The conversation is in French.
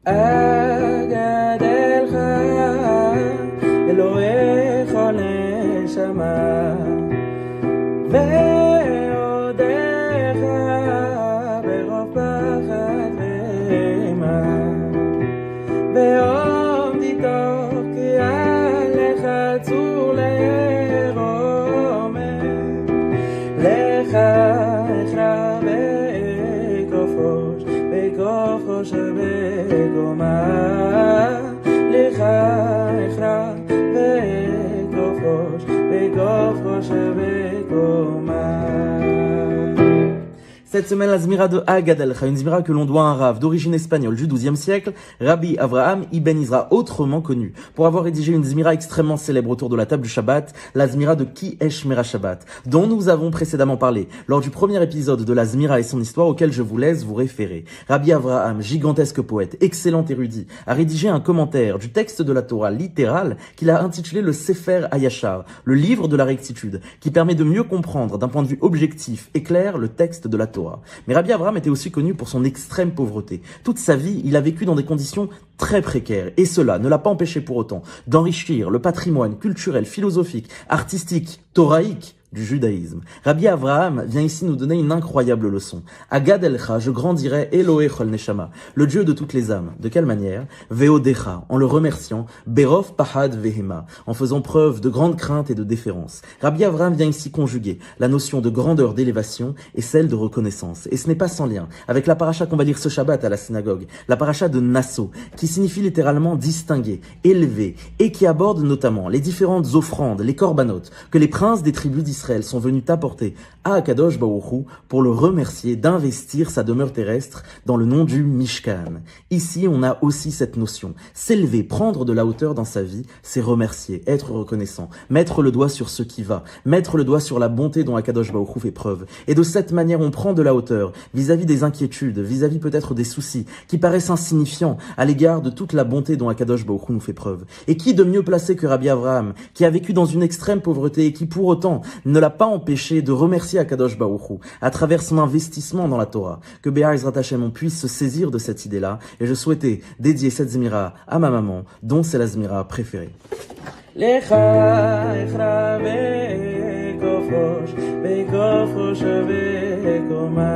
אגדלך אלוהי כל נשמה ועודך ברוב פחד ואימה בעומדיתו כי עליך צור לרומם לך אכרע בכופו שבקומה לך אכרע בכופו שבקומה. Cette semaine, la Zmira de Haggadah, une Zmira que l'on doit à un Rav d'origine espagnole du XIIe siècle, Rabbi Avraham Ibn Ezra, autrement connu pour avoir rédigé une Zmira extrêmement célèbre autour de la table du Shabbat, la Zmira de Ki Eshmera Shabbat, dont nous avons précédemment parlé lors du premier épisode de la Zmira et son histoire auquel je vous laisse vous référer. Rabbi Avraham, gigantesque poète, excellent érudit, a rédigé un commentaire du texte de la Torah littéral qu'il a intitulé le Sefer Hayashar, le livre de la rectitude, qui permet de mieux comprendre d'un point de vue objectif et clair le texte de la Torah. Mais Rabbi Avraham était aussi connu pour son extrême pauvreté. Toute sa vie, il a vécu dans des conditions très précaires. Et cela ne l'a pas empêché pour autant d'enrichir le patrimoine culturel, philosophique, artistique, toraïque du judaïsme. Rabbi Avraham vient ici nous donner une incroyable leçon. Agadelcha, je grandirai Elohe Chol Neshama, le Dieu de toutes les âmes. De quelle manière? Veodecha, en le remerciant, Berov Pahad Vehema, en faisant preuve de grande crainte et de déférence. Rabbi Avraham vient ici conjuguer la notion de grandeur d'élévation et celle de reconnaissance. Et ce n'est pas sans lien avec la paracha qu'on va lire ce Shabbat à la synagogue, la paracha de Nasso, qui signifie littéralement distinguer, élever, et qui aborde notamment les différentes offrandes, les korbanot, que les princes des tribus d'Israël sont venus apporter à Akadosh Baruch Hu pour le remercier d'investir sa demeure terrestre dans le nom du Mishkan. Ici, on a aussi cette notion. S'élever, prendre de la hauteur dans sa vie, c'est remercier, être reconnaissant, mettre le doigt sur ce qui va, mettre le doigt sur la bonté dont Akadosh Baruch Hu fait preuve. Et de cette manière, on prend de la hauteur vis-à-vis des inquiétudes, vis-à-vis peut-être des soucis qui paraissent insignifiants à l'égard de toute la bonté dont Akadosh Baruch Hu nous fait preuve. Et qui de mieux placé que Rabbi Avraham, qui a vécu dans une extrême pauvreté et qui pour autant ne l'a pas empêché de remercier Akadosh Baruch Hu à travers son investissement dans la Torah. Que Be'ezrat Hashem on puisse se saisir de cette idée-là. Et je souhaitais dédier cette Zmira à ma maman, dont c'est la Zmira préférée. Lecha echra bekofrosh, bekofrosh bekoma.